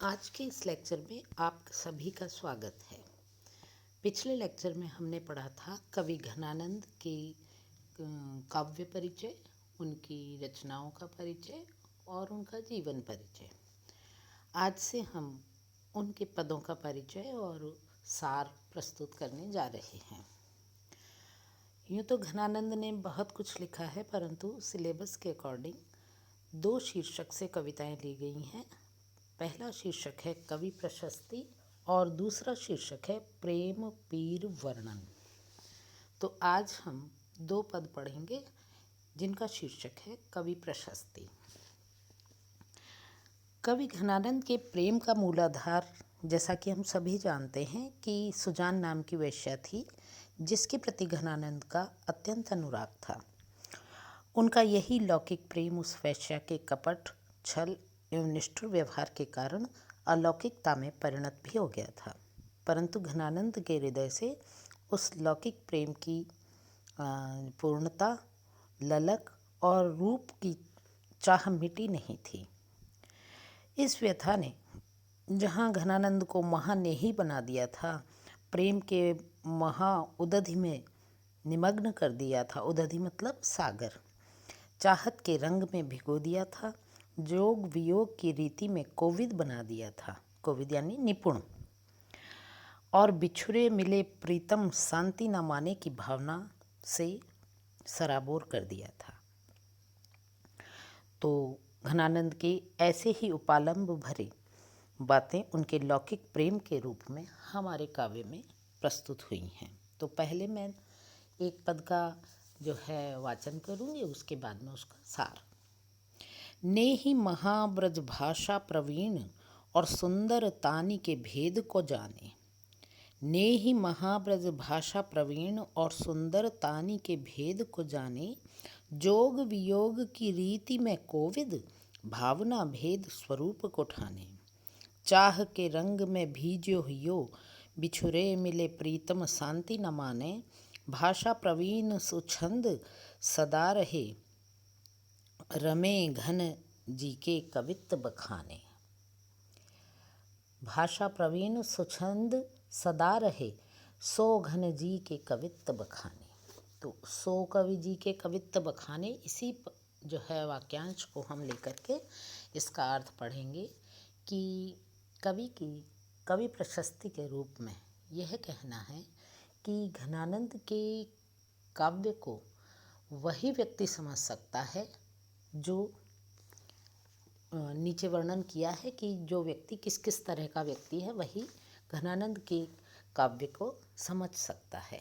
आज के इस लेक्चर में आप सभी का स्वागत है। पिछले लेक्चर में हमने पढ़ा था कवि घनानंद के काव्य परिचय, उनकी रचनाओं का परिचय और उनका जीवन परिचय। आज से हम उनके पदों का परिचय और सार प्रस्तुत करने जा रहे हैं। यूँ तो घनानंद ने बहुत कुछ लिखा है, परंतु सिलेबस के अकॉर्डिंग 2 शीर्षक से कविताएं ली गई हैं। पहला शीर्षक है कवि प्रशस्ति और दूसरा शीर्षक है प्रेम पीर वर्णन। तो आज हम 2 पद पढ़ेंगे जिनका शीर्षक है कवि प्रशस्ति। कवि घनानंद के प्रेम का मूलाधार, जैसा कि हम सभी जानते हैं कि सुजान नाम की वेश्या थी जिसके प्रति घनानंद का अत्यंत अनुराग था। उनका यही लौकिक प्रेम उस वेश्या के कपट, छल एवं निष्ठुर व्यवहार के कारण अलौकिकता में परिणत भी हो गया था, परंतु घनानंद के हृदय से उस लौकिक प्रेम की पूर्णता, ललक और रूप की चाह मिटी नहीं थी। इस व्यथा ने जहाँ घनानंद को महानेही बना दिया था, प्रेम के महा उदधि में निमग्न कर दिया था। उदधि मतलब सागर। चाहत के रंग में भिगो दिया था, जोग वियोग की रीति में कोविद बना दिया था। कोविद यानी निपुण। और बिछुरे मिले प्रीतम शांति न माने की भावना से सराबोर कर दिया था। तो घनानंद के ऐसे ही उपालंब भरे बातें उनके लौकिक प्रेम के रूप में हमारे काव्य में प्रस्तुत हुई हैं। तो पहले मैं एक पद का जो है वाचन करूँगी, उसके बाद में उसका सार। ने ही महाब्रज भाषा प्रवीण और सुंदर तानी के भेद को जाने। ने ही महाब्रज भाषा प्रवीण और सुंदर तानी के भेद को जाने। जोग वियोग की रीति में कोविद भावना भेद स्वरूप को ठाने। चाह के रंग में भीजो हियो बिछुरे मिले प्रीतम शांति न माने। भाषा प्रवीण सुछंद सदा रहे रमे घन जी के कवित्त बखाने। भाषा प्रवीण सुछंद सदा रहे सो घन जी के कवित्त बखाने। तो सो कवि जी के कवित्त बखाने, इसी जो है वाक्यांश को हम लेकर के इसका अर्थ पढ़ेंगे कि कवि प्रशस्ति के रूप में यह कहना है कि घनानंद के काव्य को वही व्यक्ति समझ सकता है जो नीचे वर्णन किया है कि जो व्यक्ति किस किस तरह का व्यक्ति है, वही घनानंद के काव्य को समझ सकता है।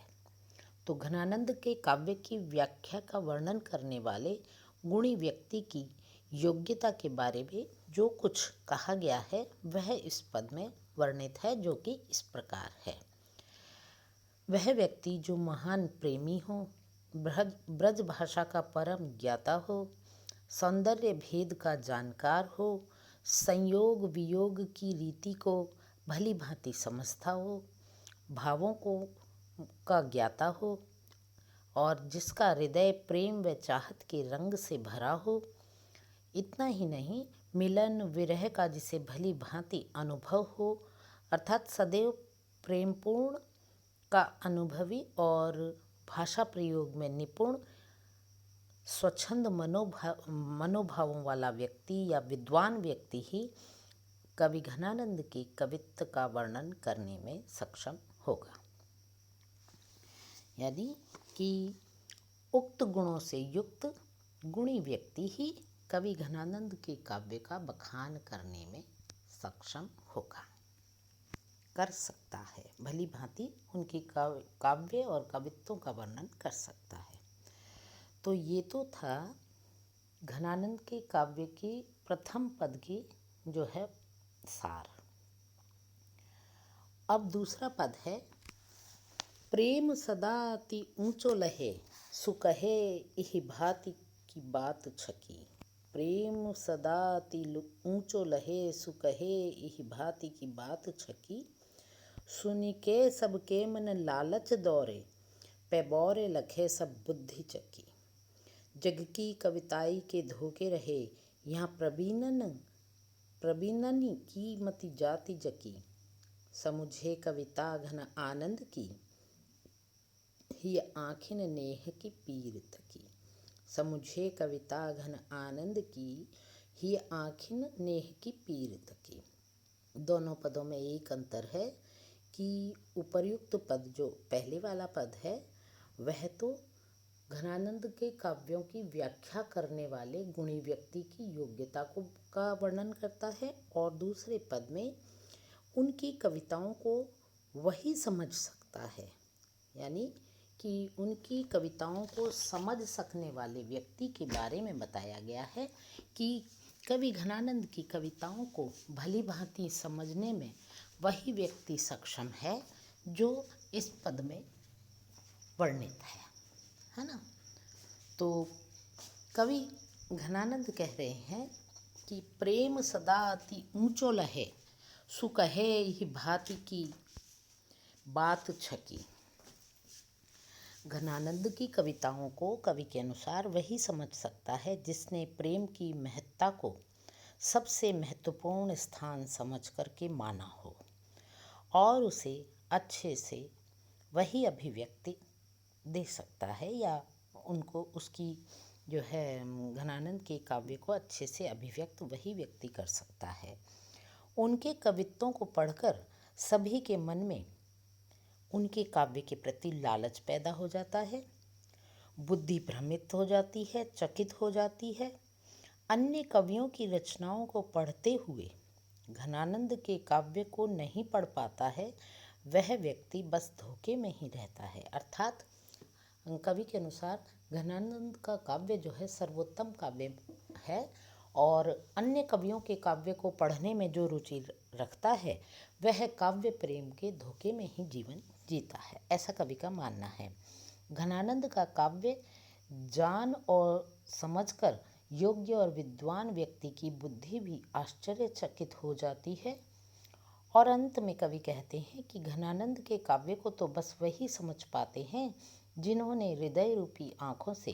तो घनानंद के काव्य की व्याख्या का वर्णन करने वाले गुणी व्यक्ति की योग्यता के बारे में जो कुछ कहा गया है वह इस पद में वर्णित है, जो कि इस प्रकार है। वह व्यक्ति जो महान प्रेमी हो, ब्रज भाषा का परम ज्ञाता हो, सौंदर्य भेद का जानकार हो, संयोग वियोग की रीति को भली भांति समझता हो, भावों को का ज्ञाता हो और जिसका हृदय प्रेम व चाहत के रंग से भरा हो। इतना ही नहीं, मिलन विरह का जिसे भली भांति अनुभव हो, अर्थात सदैव प्रेमपूर्ण का अनुभवी और भाषा प्रयोग में निपुण स्वच्छंद मनोभावों वाला व्यक्ति या विद्वान व्यक्ति ही कवि घनानंद के कवित्व का वर्णन करने में सक्षम होगा। यानी कि उक्त गुणों से युक्त गुणी व्यक्ति ही कवि घनानंद के काव्य का बखान करने में सक्षम होगा, कर सकता है, भली भांति उनकी काव्य और कवित्वों का वर्णन कर सकता है। तो ये तो था घनानंद के काव्य की प्रथम पद की जो है सार। अब दूसरा पद है प्रेम सदा अति ऊंचो लहे सुकहे इहि भांति की बात छकी। प्रेम सदा अति ऊंचो लहे सुकहे इहि भांति की बात छकी। सुनिके सबके मन लालच दौरे पे बौरे लखे सब बुद्धि चकी। जग की कविताई के धोखे रहे यहाँ प्रवीणन प्रवीणनि की मति जाति जकी, समुझे कविता घन आनंद की, ही आँखिन नेह की पीर थकी। समुझे कविता घन आनंद की, ही आँखिन नेह की पीर थकी। दोनों पदों में एक अंतर है कि उपर्युक्त पद जो पहले वाला पद है वह तो घनानंद के काव्यों की व्याख्या करने वाले गुणी व्यक्ति की योग्यता को का वर्णन करता है, और दूसरे पद में उनकी कविताओं को वही समझ सकता है, यानी कि उनकी कविताओं को समझ सकने वाले व्यक्ति के बारे में बताया गया है कि कवि घनानंद की कविताओं को भली भांति समझने में वही व्यक्ति सक्षम है जो इस पद में वर्णित है ना। तो कवि घनानंद कह रहे हैं कि प्रेम सदा अति ऊंचो लहे, सुकहे ही भांति की बात छकी। घनानंद की कविताओं को कवि के अनुसार वही समझ सकता है जिसने प्रेम की महत्ता को सबसे महत्वपूर्ण स्थान समझ करके माना हो, और उसे अच्छे से वही अभिव्यक्ति दे सकता है, या उनको उसकी जो है घनानंद के काव्य को अच्छे से अभिव्यक्त वही व्यक्ति कर सकता है। उनके कवित्वों को पढ़कर सभी के मन में उनके काव्य के प्रति लालच पैदा हो जाता है, बुद्धि भ्रमित हो जाती है, चकित हो जाती है। अन्य कवियों की रचनाओं को पढ़ते हुए घनानंद के काव्य को नहीं पढ़ पाता है, वह व्यक्ति बस धोखे में ही रहता है। अर्थात कवि के अनुसार घनानंद का काव्य जो है सर्वोत्तम काव्य है, और अन्य कवियों के काव्य को पढ़ने में जो रुचि रखता है वह काव्य प्रेम के धोखे में ही जीवन जीता है, ऐसा कवि का मानना है। घनानंद का काव्य जान और समझकर योग्य और विद्वान व्यक्ति की बुद्धि भी आश्चर्यचकित हो जाती है। और अंत में कवि कहते हैं कि घनानंद के काव्य को तो बस वही समझ पाते हैं जिन्होंने हृदय रूपी आँखों से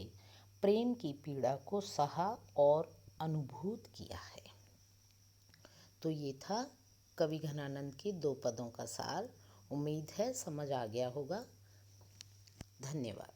प्रेम की पीड़ा को सहा और अनुभूत किया है। तो ये था कवि घनानंद के 2 पदों का सार। उम्मीद है समझ आ गया होगा। धन्यवाद।